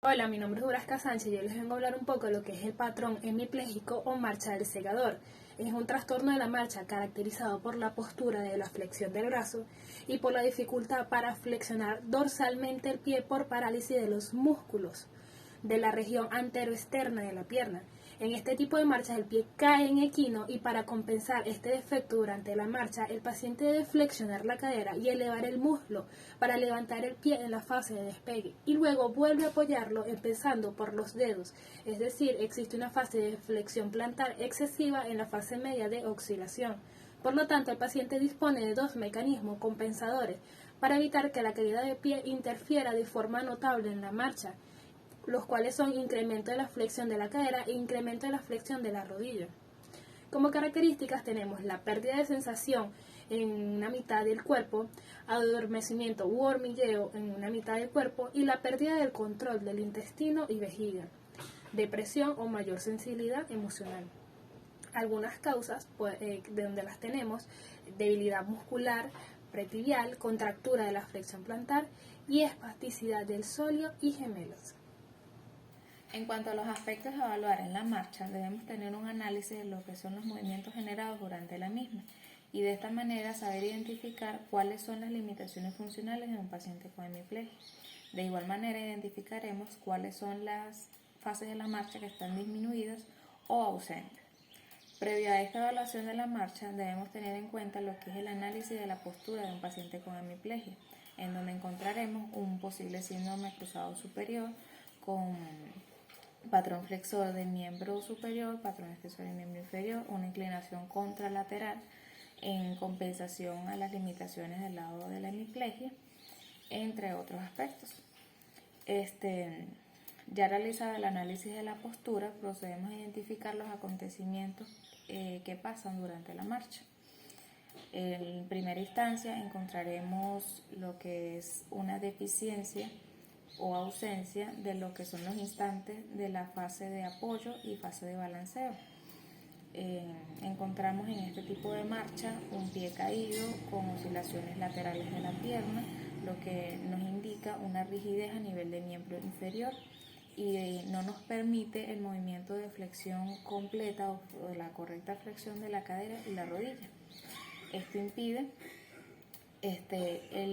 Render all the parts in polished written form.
Hola, mi nombre es Urasca Sánchez y yo les vengo a hablar un poco de lo que es el patrón hemipléjico o marcha del segador. Es un trastorno de la marcha caracterizado por la postura de la flexión del brazo y por la dificultad para flexionar dorsalmente el pie por parálisis de los músculos de la región anteroexterna de la pierna. En este tipo de marchas el pie cae en equino y para compensar este defecto durante la marcha el paciente debe flexionar la cadera y elevar el muslo para levantar el pie en la fase de despegue y luego vuelve a apoyarlo empezando por los dedos, es decir, existe una fase de flexión plantar excesiva en la fase media de oscilación. Por lo tanto, el paciente dispone de dos mecanismos compensadores para evitar que la caída de pie interfiera de forma notable en la marcha, los cuales son incremento de la flexión de la cadera e incremento de la flexión de la rodilla. Como características tenemos la pérdida de sensación en una mitad del cuerpo, adormecimiento u hormigueo en una mitad del cuerpo y la pérdida del control del intestino y vejiga, depresión o mayor sensibilidad emocional. Algunas causas de donde las tenemos: debilidad muscular, pretibial, contractura de la flexión plantar y espasticidad del sóleo y gemelos. En cuanto a los aspectos a evaluar en la marcha, debemos tener un análisis de lo que son los movimientos generados durante la misma y de esta manera saber identificar cuáles son las limitaciones funcionales de un paciente con hemiplegia. De igual manera identificaremos cuáles son las fases de la marcha que están disminuidas o ausentes. Previo a esta evaluación de la marcha, debemos tener en cuenta lo que es el análisis de la postura de un paciente con hemiplegia, en donde encontraremos un posible síndrome cruzado superior con patrón flexor del miembro superior, patrón extensor del miembro inferior, una inclinación contralateral en compensación a las limitaciones del lado de la hemiplegia, entre otros aspectos. Ya realizado el análisis de la postura, procedemos a identificar los acontecimientos que pasan durante la marcha. En primera instancia encontraremos lo que es una deficiencia o ausencia de lo que son los instantes de la fase de apoyo y fase de balanceo. Encontramos en este tipo de marcha un pie caído con oscilaciones laterales de la pierna, lo que nos indica una rigidez a nivel del miembro inferior y no nos permite el movimiento de flexión completa o la correcta flexión de la cadera y la rodilla. Esto impide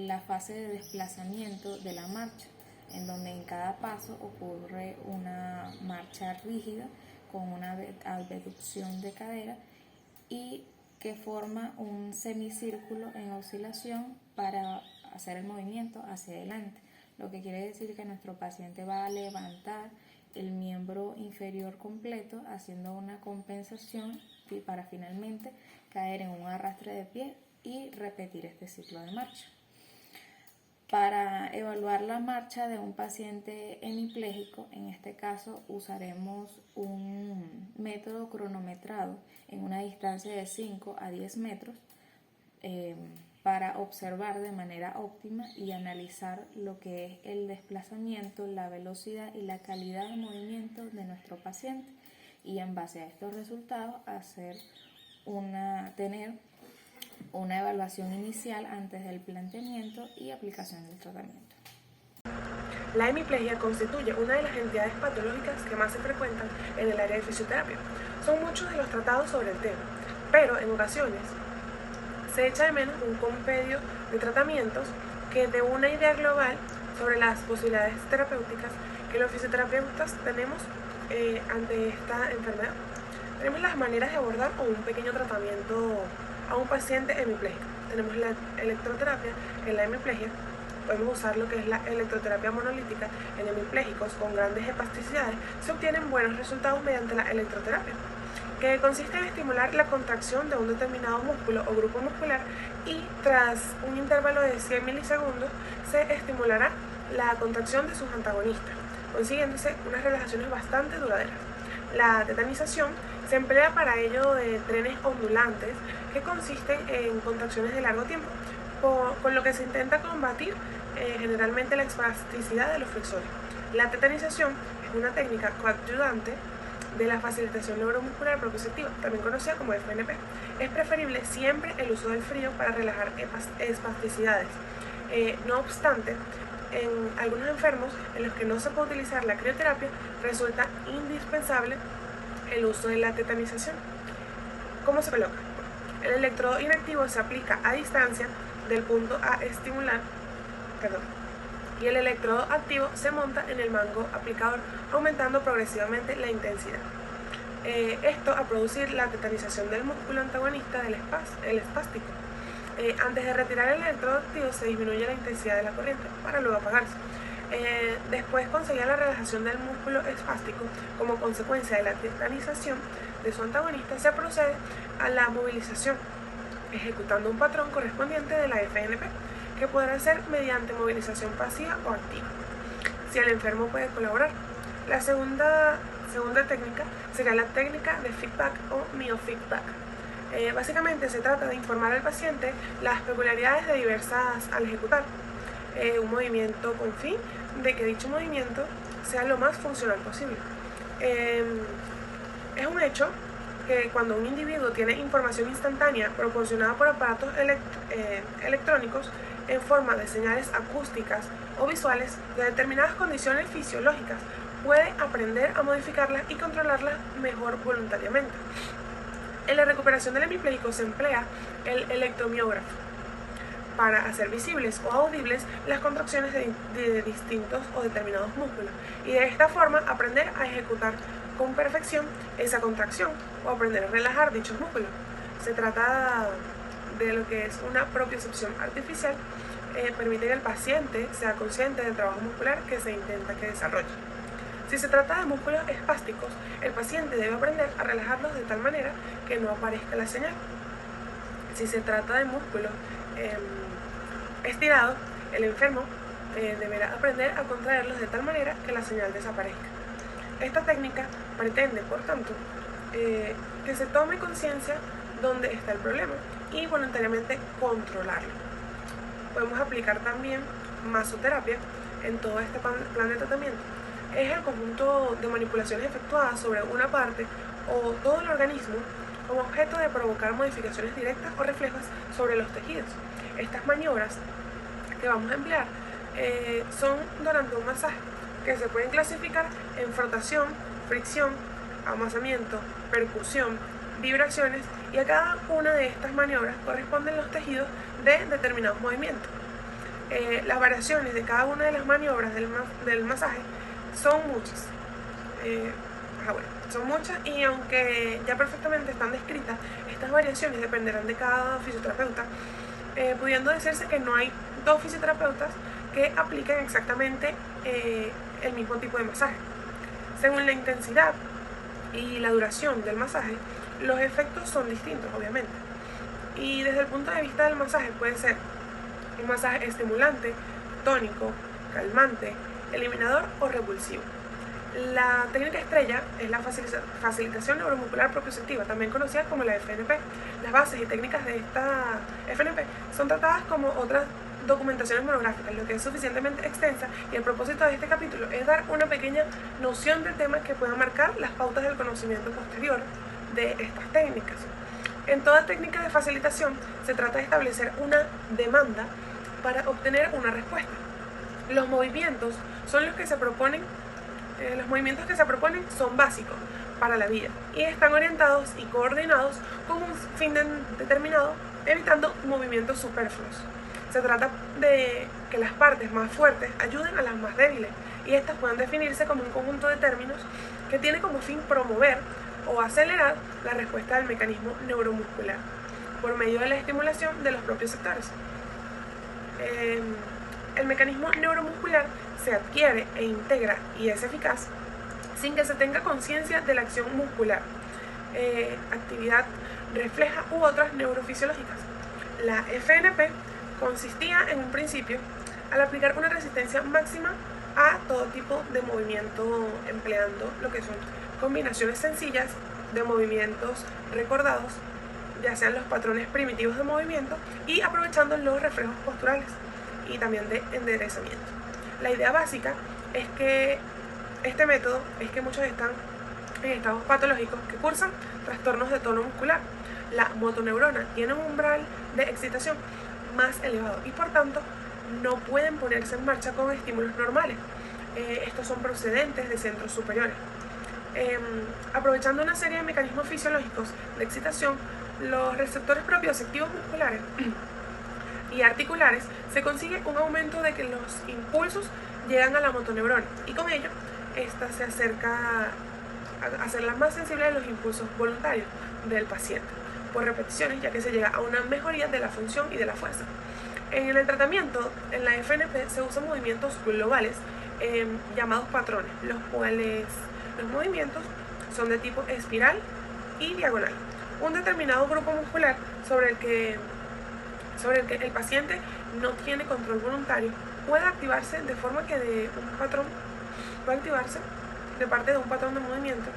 la fase de desplazamiento de la marcha, en donde en cada paso ocurre una marcha rígida con una abducción de cadera y que forma un semicírculo en oscilación para hacer el movimiento hacia adelante, lo que quiere decir que nuestro paciente va a levantar el miembro inferior completo haciendo una compensación para finalmente caer en un arrastre de pie y repetir este ciclo de marcha. Para evaluar la marcha de un paciente hemipléjico, en este caso usaremos un método cronometrado en una distancia de 5 a 10 metros para observar de manera óptima y analizar lo que es el desplazamiento, la velocidad y la calidad de movimiento de nuestro paciente y en base a estos resultados tener una evaluación inicial antes del planteamiento y aplicación del tratamiento. La hemiplegia constituye una de las entidades patológicas que más se frecuentan en el área de fisioterapia. Son muchos de los tratados sobre el tema, pero en ocasiones se echa de menos un compendio de tratamientos que dé una idea global sobre las posibilidades terapéuticas que los fisioterapeutas tenemos ante esta enfermedad. Tenemos las maneras de abordar un pequeño tratamiento a un paciente hemipléjico. Tenemos la electroterapia en la hemiplegia. Podemos usar lo que es la electroterapia monolítica en hemipléjicos con grandes espasticidades. Se obtienen buenos resultados mediante la electroterapia, que consiste en estimular la contracción de un determinado músculo o grupo muscular y tras un intervalo de 100 milisegundos se estimulará la contracción de sus antagonistas, consiguiéndose unas relajaciones bastante duraderas. La tetanización se emplea para ello de trenes ondulantes que consisten en contracciones de largo tiempo, con lo que se intenta combatir generalmente la espasticidad de los flexores. La tetanización es una técnica coadyuvante de la facilitación neuromuscular propioceptiva, también conocida como FNP. Es preferible siempre el uso del frío para relajar espasticidades. No obstante, en algunos enfermos en los que no se puede utilizar la crioterapia, resulta indispensable el uso de la tetanización. ¿Cómo se coloca? El electrodo inactivo se aplica a distancia del punto a estimular, y el electrodo activo se monta en el mango aplicador, aumentando progresivamente la intensidad. Esto a producir la tetanización del músculo antagonista del espástico. Antes de retirar el electrodo activo se disminuye la intensidad de la corriente para luego apagarse. Después conseguir la relajación del músculo espástico como consecuencia de la tetanización de su antagonista, se procede a la movilización, ejecutando un patrón correspondiente de la FNP, que podrá ser mediante movilización pasiva o activa, si el enfermo puede colaborar. La segunda técnica sería la técnica de feedback o myofeedback. Básicamente se trata de informar al paciente las peculiaridades de diversas al ejecutar un movimiento con fin de que dicho movimiento sea lo más funcional posible. Es un hecho que cuando un individuo tiene información instantánea proporcionada por aparatos electrónicos en forma de señales acústicas o visuales de determinadas condiciones fisiológicas, puede aprender a modificarlas y controlarlas mejor voluntariamente. En la recuperación del hemipléjico se emplea el electromiógrafo para hacer visibles o audibles las contracciones de distintos o determinados músculos, y de esta forma aprender a ejecutar con perfección esa contracción o aprender a relajar dichos músculos. Se trata de lo que es una propiocepción artificial, permite que el paciente sea consciente del trabajo muscular que se intenta que desarrolle. Si se trata de músculos espásticos, el paciente debe aprender a relajarlos de tal manera que no aparezca la señal. Si se trata de músculos estirados, el enfermo deberá aprender a contraerlos de tal manera que la señal desaparezca. Esta técnica pretende, por tanto, que se tome conciencia dónde está el problema y voluntariamente controlarlo. Podemos aplicar también masoterapia en todo este plan de tratamiento. Es el conjunto de manipulaciones efectuadas sobre una parte o todo el organismo con objeto de provocar modificaciones directas o reflejas sobre los tejidos. Estas maniobras que vamos a emplear son durante un masaje, que se pueden clasificar en frotación, fricción, amasamiento, percusión, vibraciones, y a cada una de estas maniobras corresponden los tejidos de determinados movimientos. Las variaciones de cada una de las maniobras del masaje son muchas. Son muchas, y aunque ya perfectamente están descritas, estas variaciones dependerán de cada fisioterapeuta, pudiendo decirse que no hay dos fisioterapeutas que apliquen exactamente el mismo tipo de masaje. Según la intensidad y la duración del masaje, los efectos son distintos, obviamente. Y desde el punto de vista del masaje puede ser un masaje estimulante, tónico, calmante, eliminador o repulsivo. La técnica estrella es la facilitación neuromuscular propioceptiva, también conocida como la FNP. Las bases y técnicas de esta FNP son tratadas como otras documentaciones monográficas, lo que es suficientemente extensa, y el propósito de este capítulo es dar una pequeña noción del tema que pueda marcar las pautas del conocimiento posterior de estas técnicas. En toda técnica de facilitación se trata de establecer una demanda para obtener una respuesta. Los movimientos que se proponen son básicos para la vida y están orientados y coordinados con un fin determinado, evitando movimientos superfluos. Se trata de que las partes más fuertes ayuden a las más débiles, y estas pueden definirse como un conjunto de términos que tiene como fin promover o acelerar la respuesta del mecanismo neuromuscular por medio de la estimulación de los propios sectores. El mecanismo neuromuscular se adquiere e integra y es eficaz sin que se tenga conciencia de la acción muscular, actividad refleja u otras neurofisiológicas. La FNP consistía en un principio al aplicar una resistencia máxima a todo tipo de movimiento, empleando lo que son combinaciones sencillas de movimientos recordados, ya sean los patrones primitivos de movimiento, y aprovechando los reflejos posturales y también de enderezamiento. La idea básica es que este método es que muchos están en estados patológicos que cursan trastornos de tono muscular. La motoneurona tiene un umbral de excitación más elevado y por tanto no pueden ponerse en marcha con estímulos normales. Estos son procedentes de centros superiores. Aprovechando una serie de mecanismos fisiológicos de excitación, los receptores propioceptivos musculares y articulares, se consigue un aumento de que los impulsos llegan a la motoneurona y con ello esta se acerca a hacerla más sensible a los impulsos voluntarios del paciente por repeticiones, ya que se llega a una mejoría de la función y de la fuerza. En el tratamiento, en la FNP se usan movimientos globales llamados patrones, los cuales los movimientos son de tipo espiral y diagonal. Un determinado grupo muscular sobre el que el paciente no tiene control voluntario puede activarse de forma que de parte de un patrón de movimiento.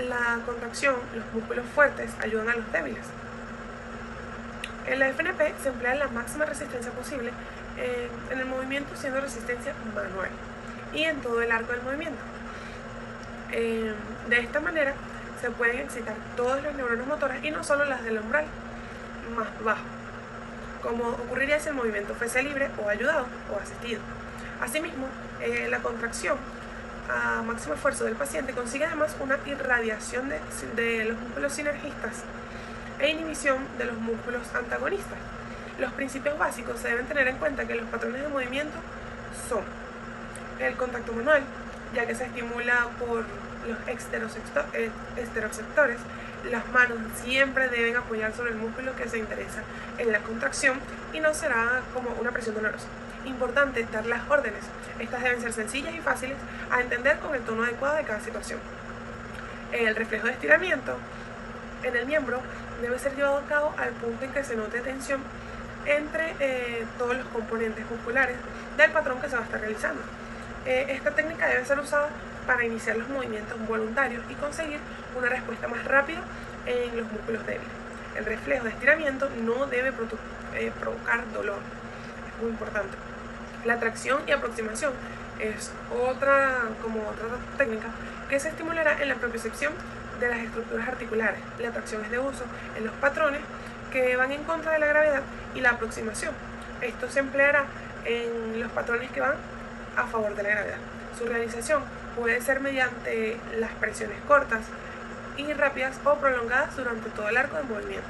La contracción, los músculos fuertes ayudan a los débiles. En la FNP se emplea la máxima resistencia posible en el movimiento, siendo resistencia manual y en todo el arco del movimiento. De esta manera se pueden excitar todas las neuronas motoras y no solo las del umbral más bajo, como ocurriría si el movimiento fuese libre o ayudado o asistido. Asimismo, la contracción a máximo esfuerzo del paciente consigue además una irradiación de los músculos sinergistas e inhibición de los músculos antagonistas. Los principios básicos se deben tener en cuenta que los patrones de movimiento son el contacto manual, ya que se estimula por los esteroceptores. Las manos siempre deben apoyar sobre el músculo que se interesa en la contracción y no será como una presión dolorosa. Importante dar las órdenes. Estas deben ser sencillas y fáciles a entender con el tono adecuado de cada situación. El reflejo de estiramiento en el miembro debe ser llevado a cabo al punto en que se note tensión entre todos los componentes musculares del patrón que se va a estar realizando. Esta técnica debe ser usada para iniciar los movimientos voluntarios y conseguir una respuesta más rápida en los músculos débiles. El reflejo de estiramiento no debe provocar dolor, es muy importante. La tracción y aproximación es otra técnica que se estimulará en la propiocepción de las estructuras articulares. La tracción es de uso en los patrones que van en contra de la gravedad y la aproximación. Esto se empleará en los patrones que van a favor de la gravedad. Su realización puede ser mediante las presiones cortas y rápidas o prolongadas durante todo el arco de movimiento.